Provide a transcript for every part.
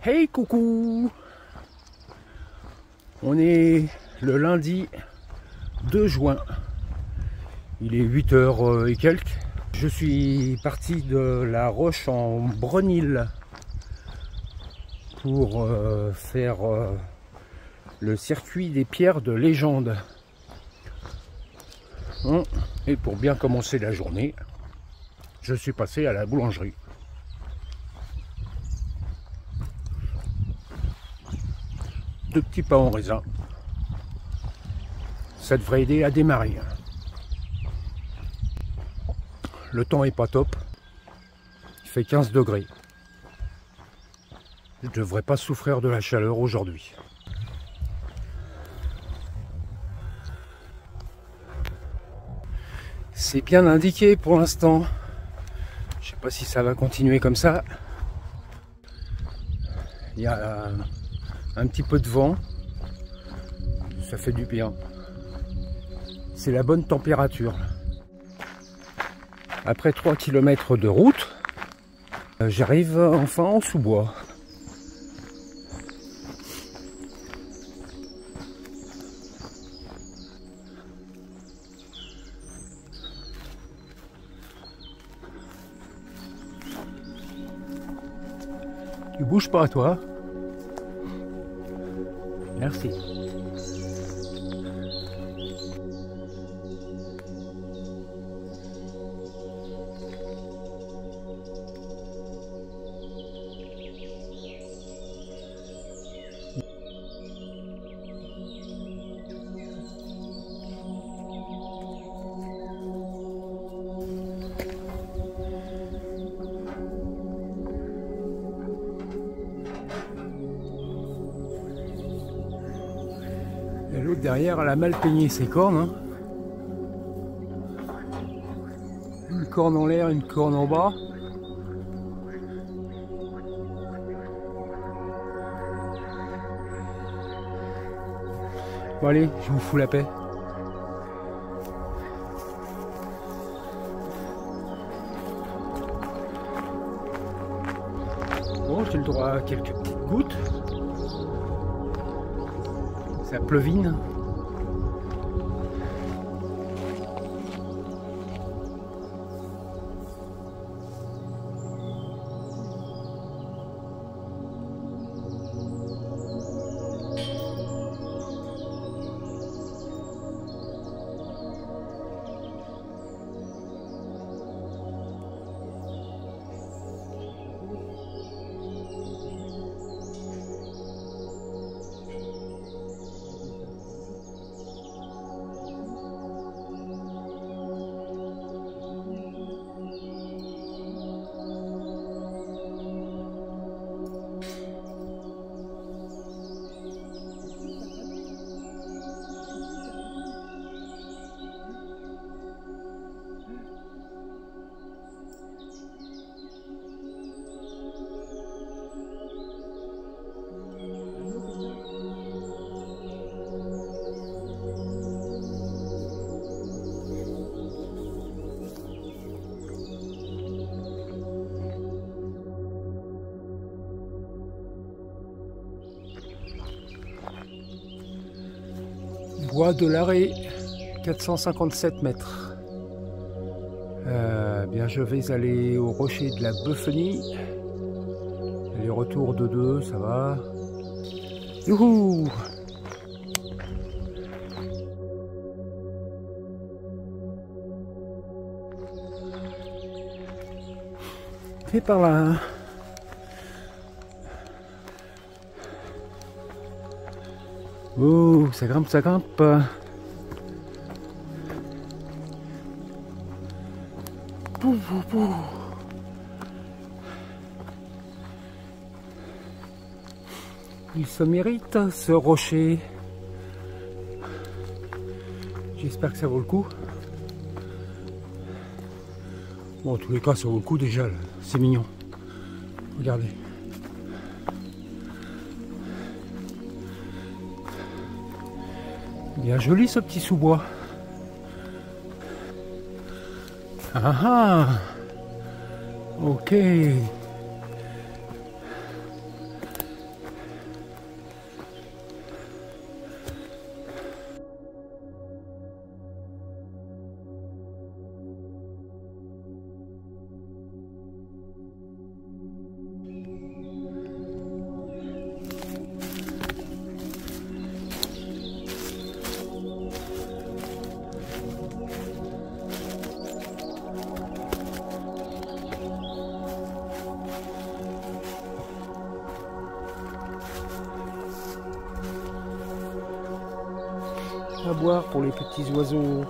Hey coucou! On est le lundi 2 juin. Il est 8h et quelques. Je suis parti de La Roche en Brenil pour faire le circuit des pierres de légende. Et pour bien commencer la journée, je suis passé à la boulangerie. Deux petits pains en raisin. Ça devrait aider à démarrer. Le temps est pas top. Il fait 15 degrés. Je ne devrais pas souffrir de la chaleur aujourd'hui. C'est bien indiqué pour l'instant. Je sais pas si ça va continuer comme ça. Il y a un petit peu de vent. Ça fait du bien. C'est la bonne température. Après 3 km de route, j'arrive enfin en sous-bois. Tu bouges pas, toi? Merci. Et l'autre derrière, elle a mal peigné ses cornes. Hein. Une corne en l'air, une corne en bas. Bon allez, je vous fous la paix. Bon, j'ai le droit à quelques petites gouttes. Ça pleuvine. Bois de l'Arrêt, 457 mètres. Bien, je vais aller au rocher de la Beuphenie. Les retours de 2, ça va. Youhou! Et par là. Oh, ça grimpe, ça grimpe. Pou, pou, pou. Il se mérite, ce rocher. J'espère que ça vaut le coup. Bon, en tous les cas, ça vaut le coup déjà. C'est mignon. Regardez. Bien joli ce petit sous-bois. Ah ah. Ok. à boire pour les petits oiseaux.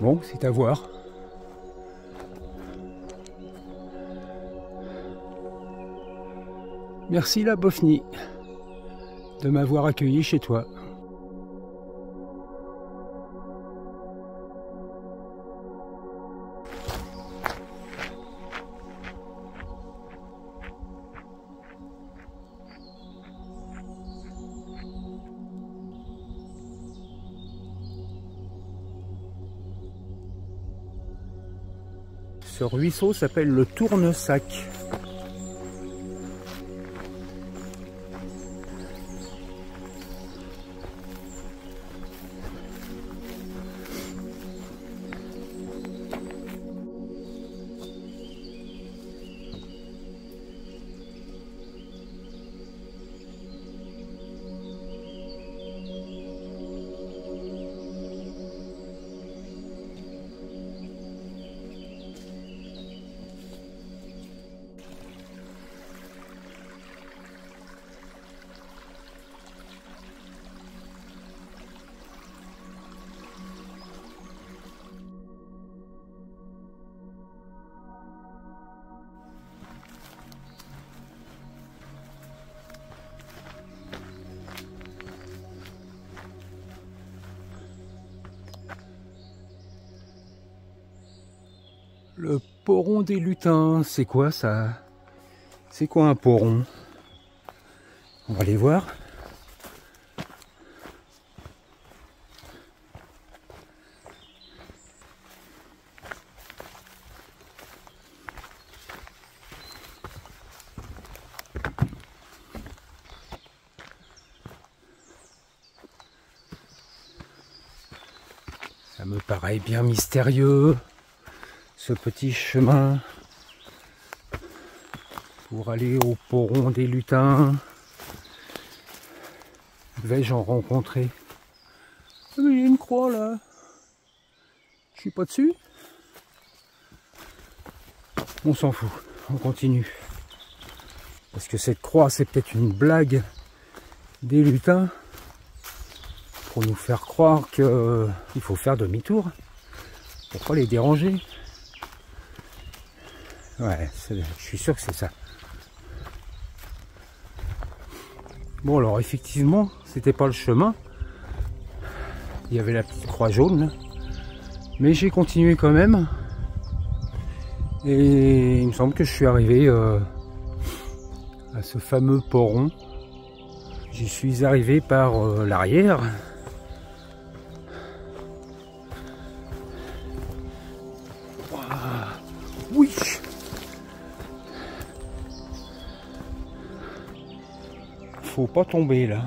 Bon, c'est à voir. Merci la Bofnie de m'avoir accueilli chez toi. Ce ruisseau s'appelle le Tournesac. Le poron des lutins, c'est quoi ça? C'est quoi un poron? On va aller voir. Ça me paraît bien mystérieux. Ce petit chemin pour aller au poron des lutins. Vais-je en rencontrer? Ah, mais il y a une croix là. Je suis pas dessus. On s'en fout, on continue. Parce que cette croix, c'est peut-être une blague des lutins pour nous faire croire qu'il faut faire demi-tour. Pour pas les déranger. Ouais, je suis sûr que c'est ça. Bon, alors effectivement, c'était pas le chemin. Il y avait la petite croix jaune. Là. Mais j'ai continué quand même. Et il me semble que je suis arrivé à ce fameux poron. J'y suis arrivé par l'arrière. Oui! Faut pas tomber là.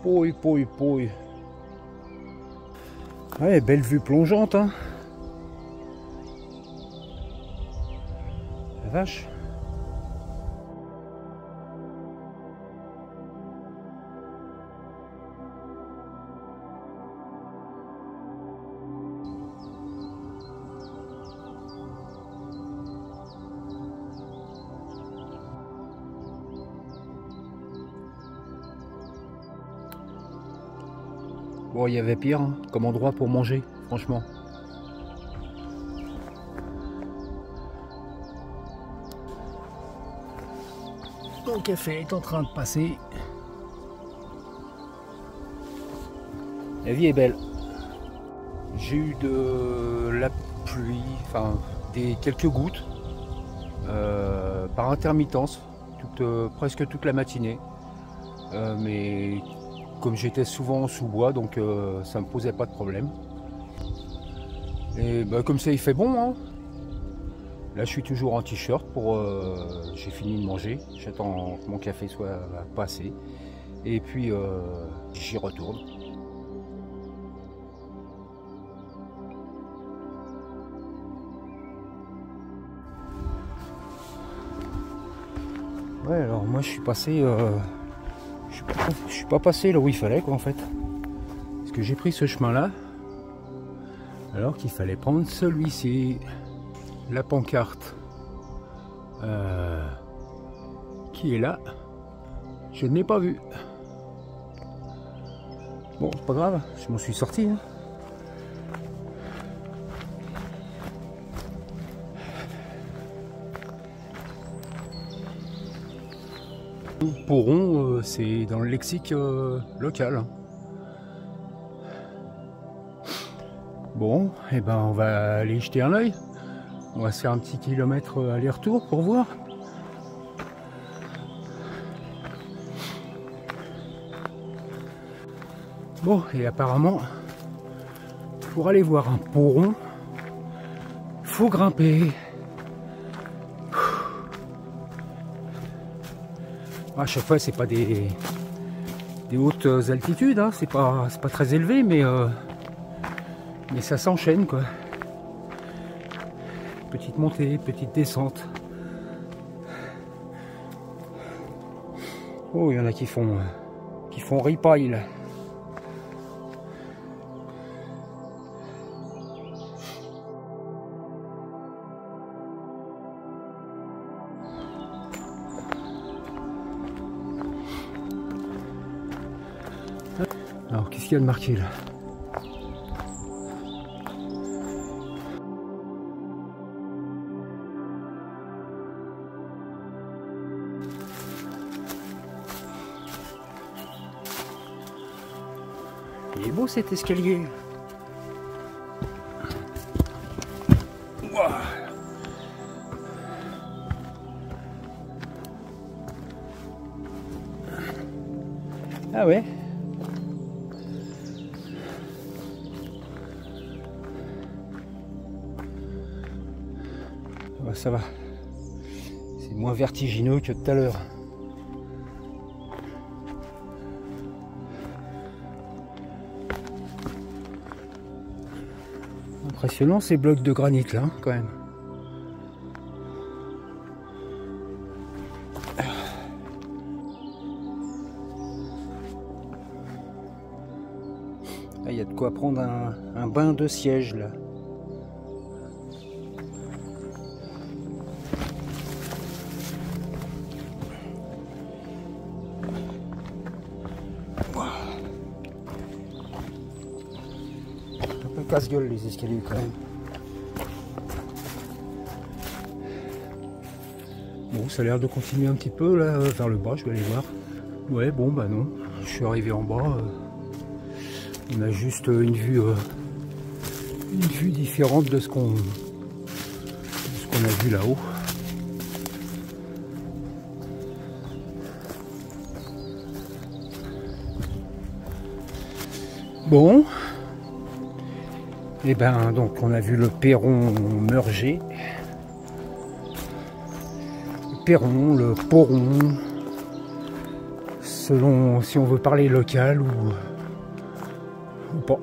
Pouille, pouille, pouille. Ouais, belle vue plongeante, hein. La vache. Bon, il y avait pire hein, comme endroit pour manger, franchement. Mon café est en train de passer. La vie est belle. J'ai eu de la pluie, enfin quelques gouttes par intermittence, presque toute la matinée. Mais comme j'étais souvent sous bois, donc ça me posait pas de problème. Et bah, comme ça il fait bon, hein. Là je suis toujours en t-shirt pour j'ai fini de manger, j'attends que mon café soit passé et puis j'y retourne. Ouais, alors moi je suis passé je suis pas passé là où il fallait quoi en fait. Parce que j'ai pris ce chemin là, alors qu'il fallait prendre celui-ci. La pancarte qui est là, je ne l'ai pas vu. Bon, c'est pas grave, je m'en suis sorti. Hein. Pourron, c'est dans le lexique local. Bon, et ben on va aller jeter un œil. On va se faire un petit kilomètre aller-retour pour voir. Bon, et apparemment, pour aller voir un pourron, faut grimper. À chaque fois, c'est pas des hautes altitudes, hein. C'est pas très élevé, mais ça s'enchaîne quoi. Petite montée, petite descente. Oh, il y en a qui font ripaille là. Alors, qu'est-ce qu'il y a de marqué là? Il est beau cet escalier. Wow. Ah ouais. Oh, ça va. C'est moins vertigineux que tout à l'heure. Impressionnant ces blocs de granit là, quand même. Il y a de quoi prendre un bain de siège là. Casse-gueule les escaliers quand même. Bon, ça a l'air de continuer un petit peu là vers le bas, je vais aller voir. Ouais, bon bah non, je suis arrivé en bas. On a juste une vue différente de ce qu'on a vu là-haut. Bon. Et ben donc on a vu le perron Meurger, le perron, le poron, selon si on veut parler local ou pas.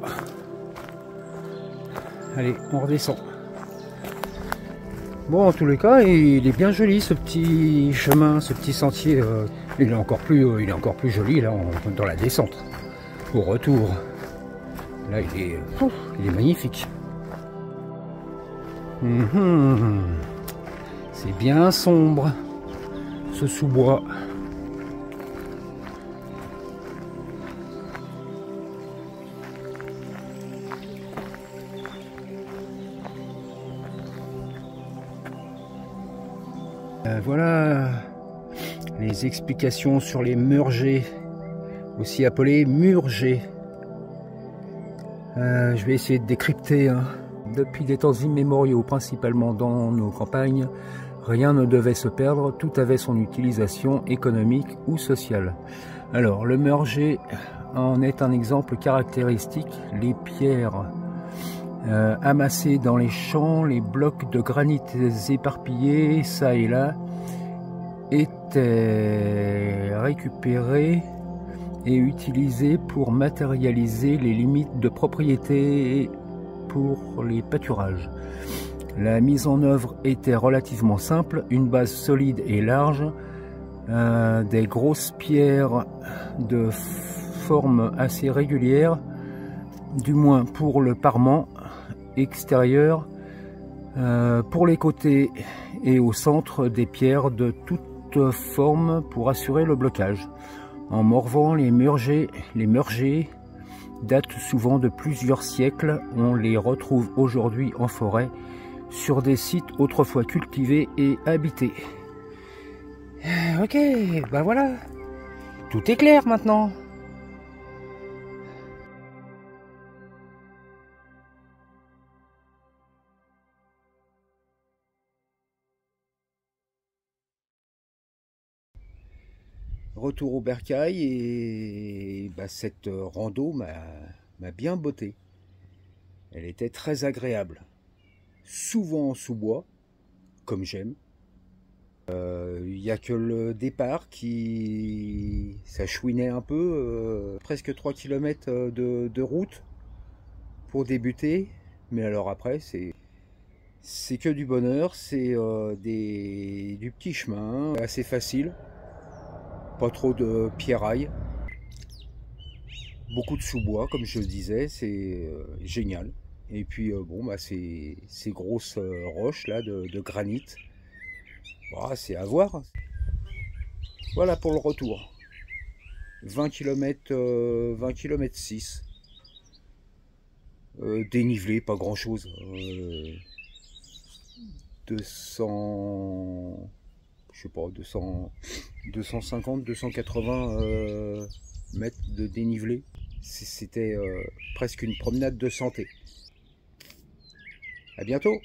Allez, on redescend. Bon, en tous les cas, il est bien joli ce petit chemin, ce petit sentier. Il est encore plus joli là dans la descente. Au retour. Là, il est magnifique. C'est bien sombre, ce sous-bois. Voilà les explications sur les Meurgers, aussi appelés Murgers. Je vais essayer de décrypter. Hein. Depuis des temps immémoriaux, principalement dans nos campagnes, rien ne devait se perdre, tout avait son utilisation économique ou sociale. Alors, le Meurger en est un exemple caractéristique. Les pierres amassées dans les champs, les blocs de granit éparpillés, ça et là, étaient récupérés et utilisé pour matérialiser les limites de propriété pour les pâturages. La mise en œuvre était relativement simple, une base solide et large, des grosses pierres de forme assez régulière, du moins pour le parement extérieur, pour les côtés et au centre des pierres de toute forme pour assurer le blocage. En Morvan, les meurgers datent souvent de plusieurs siècles. On les retrouve aujourd'hui en forêt sur des sites autrefois cultivés et habités. Ok, bah voilà, tout est clair maintenant. Retour au bercail et bah, cette rando m'a bien botté. Elle était très agréable. Souvent en sous-bois, comme j'aime. Il n'y a que le départ qui... ça chouinait un peu. Presque 3 km de route pour débuter. Mais alors après, c'est que du bonheur. C'est du petit chemin, assez facile. Pas trop de pierrailles. Beaucoup de sous-bois, comme je le disais, c'est génial. Et puis bon, bah, ces grosses roches là de granit, bah, c'est à voir. Voilà pour le retour. 20 km, 20 km 6. Dénivelé, pas grand chose. 200, je sais pas, 250, 280 mètres de dénivelé. C'était presque une promenade de santé. À bientôt!